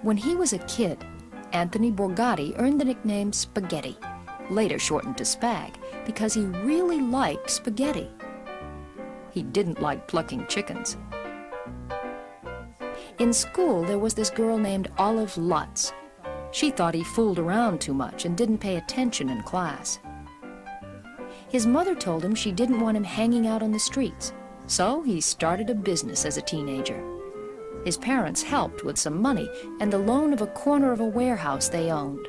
When he was a kid, Anthony Borgatti earned the nickname Spaghetti, later shortened to Spag, because he really liked spaghetti. He didn't like plucking chickens. In school, there was this girl named Olive Lutz. She thought he fooled around too much and didn't pay attention in class. His mother told him she didn't want him hanging out on the streets, so he started a business as a teenager. His parents helped with some money and the loan of a corner of a warehouse they owned.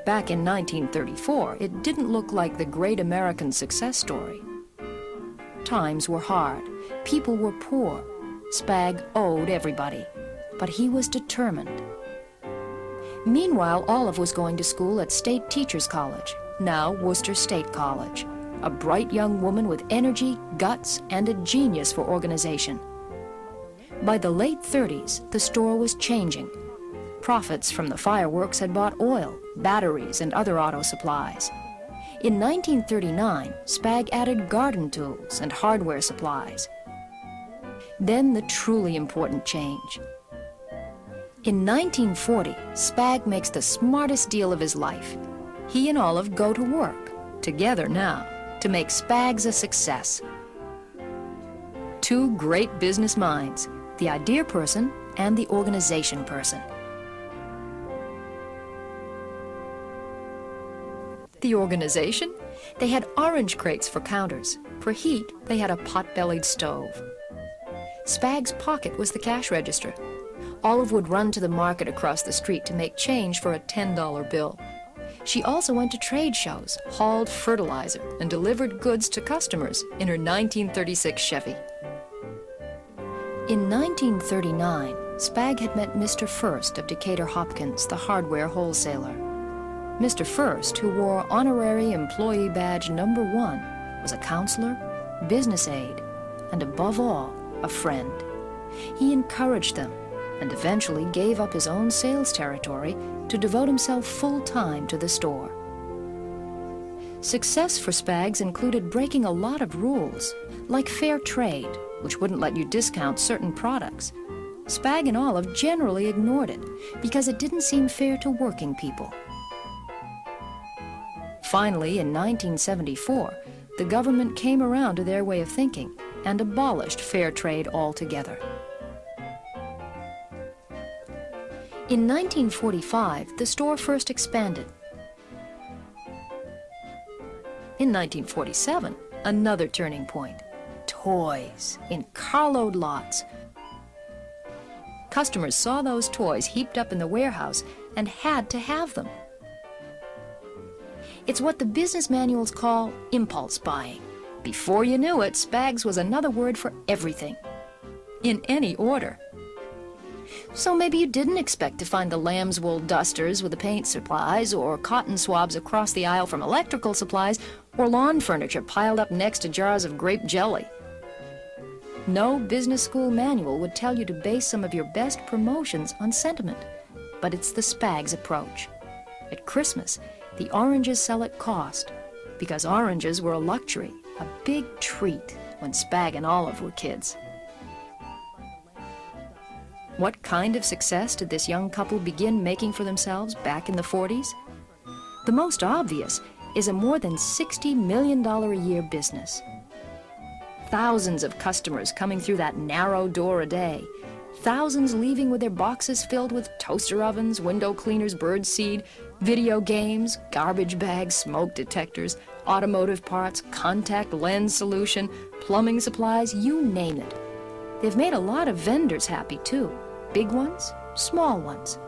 Back in 1934, it didn't look like the great American success story. Times were hard. People were poor. Spag owed everybody, but he was determined. Meanwhile, Olive was going to school at State Teachers College, now Worcester State College, a bright young woman with energy, guts, and a genius for organization. By the late 30s, the store was changing. Profits from the fireworks had bought oil, batteries, and other auto supplies. In 1939, Spag added garden tools and hardware supplies. Then the truly important change. In 1940, Spag makes the smartest deal of his life. He and Olive go to work, together now, to make Spags a success. Two great business minds, the idea person and the organization person. The organization? They had orange crates for counters. For heat, they had a pot-bellied stove. Spag's pocket was the cash register. Olive would run to the market across the street to make change for a $10 bill. She also went to trade shows, hauled fertilizer, and delivered goods to customers in her 1936 Chevy. In 1939, Spag had met Mr. First of Decatur Hopkins, the hardware wholesaler. Mr. First, who wore honorary employee badge number 1, was a counselor, business aide, and above all, a friend. He encouraged them and eventually gave up his own sales territory to devote himself full-time to the store. Success for Spags included breaking a lot of rules, like fair trade, which wouldn't let you discount certain products. Spag and Olive generally ignored it because it didn't seem fair to working people. Finally, in 1974, the government came around to their way of thinking and abolished fair trade altogether. In 1945, the store first expanded. In 1947, another turning point. Toys in carload lots. Customers saw those toys heaped up in the warehouse and had to have them. It's what the business manuals call impulse buying. Before you knew it, Spags was another word for everything, in any order. So maybe you didn't expect to find the lamb's wool dusters with the paint supplies, or cotton swabs across the aisle from electrical supplies, or lawn furniture piled up next to jars of grape jelly. No business school manual would tell you to base some of your best promotions on sentiment, but it's the Spags approach. At Christmas, the oranges sell at cost, because oranges were a luxury, a big treat when Spag and Olive were kids. What kind of success did this young couple begin making for themselves back in the 40s? The most obvious is a more than $60 million a year business. Thousands of customers coming through that narrow door a day. Thousands leaving with their boxes filled with toaster ovens, window cleaners, birdseed, video games, garbage bags, smoke detectors, automotive parts, contact lens solution, plumbing supplies, you name it. They've made a lot of vendors happy too. Big ones, small ones.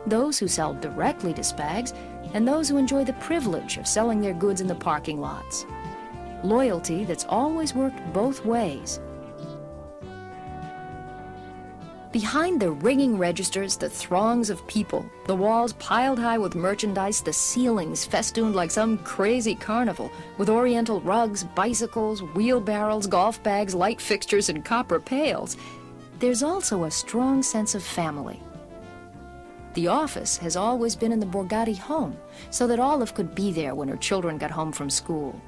Those who sell directly to Spags and those who enjoy the privilege of selling their goods in the parking lots. Loyalty that's always worked both ways. Behind the ringing registers, the throngs of people, the walls piled high with merchandise, the ceilings festooned like some crazy carnival, with oriental rugs, bicycles, wheelbarrows, golf bags, light fixtures, and copper pails, there's also a strong sense of family. The office has always been in the Borgatti home, so that Olive could be there when her children got home from school.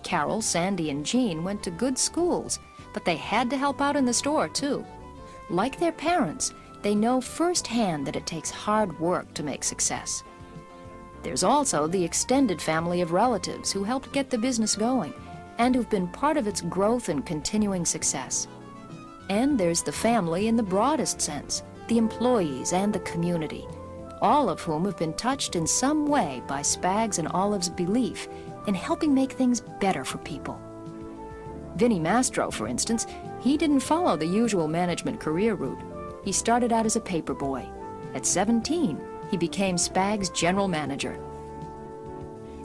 Carol, Sandy, and Jean went to good schools, but they had to help out in the store, too. Like their parents, They know firsthand that it takes hard work to make success. There's also the extended family of relatives who helped get the business going and who've been part of its growth and continuing success. And there's the family in the broadest sense, the employees and the community, all of whom have been touched in some way by Spag's and Olive's belief in helping make things better for people. Vinnie Mastro, for instance, he didn't follow the usual management career route. He started out as a paperboy. At 17, he became Spag's general manager.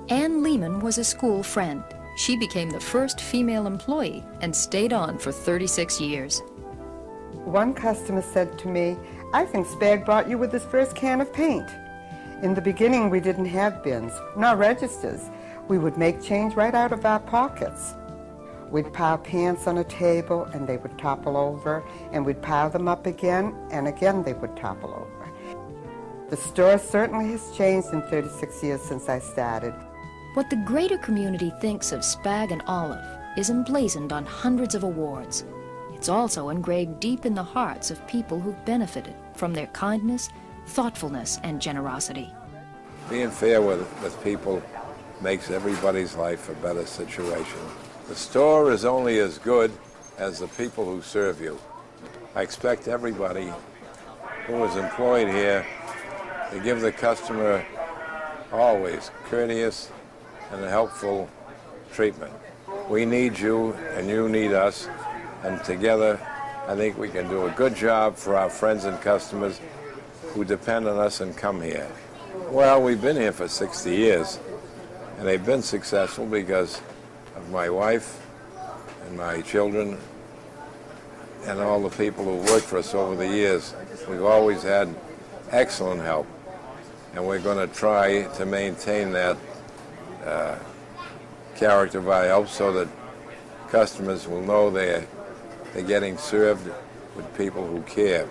Ann Lehman was a school friend. She became the first female employee and stayed on for 36 years. One customer said to me, "I think Spag brought you with his first can of paint." In the beginning, we didn't have bins, nor registers. We would make change right out of our pockets. We'd pile pants on a table and they would topple over, and we'd pile them up again, and again they would topple over. The store certainly has changed in 36 years since I started. What the greater community thinks of Spag and Olive is emblazoned on hundreds of awards. It's also engraved deep in the hearts of people who've benefited from their kindness, thoughtfulness, and generosity. Being fair with people makes everybody's life a better situation. The store is only as good as the people who serve you. I expect everybody who is employed here to give the customer always courteous and helpful treatment. We need you and you need us, and together I think we can do a good job for our friends and customers who depend on us and come here. Well, we've been here for 60 years, and they've been successful because of my wife and my children and all the people who worked for us over the years. We've always had excellent help, and we're going to try to maintain that character of our help so that customers will know they're getting served with people who care.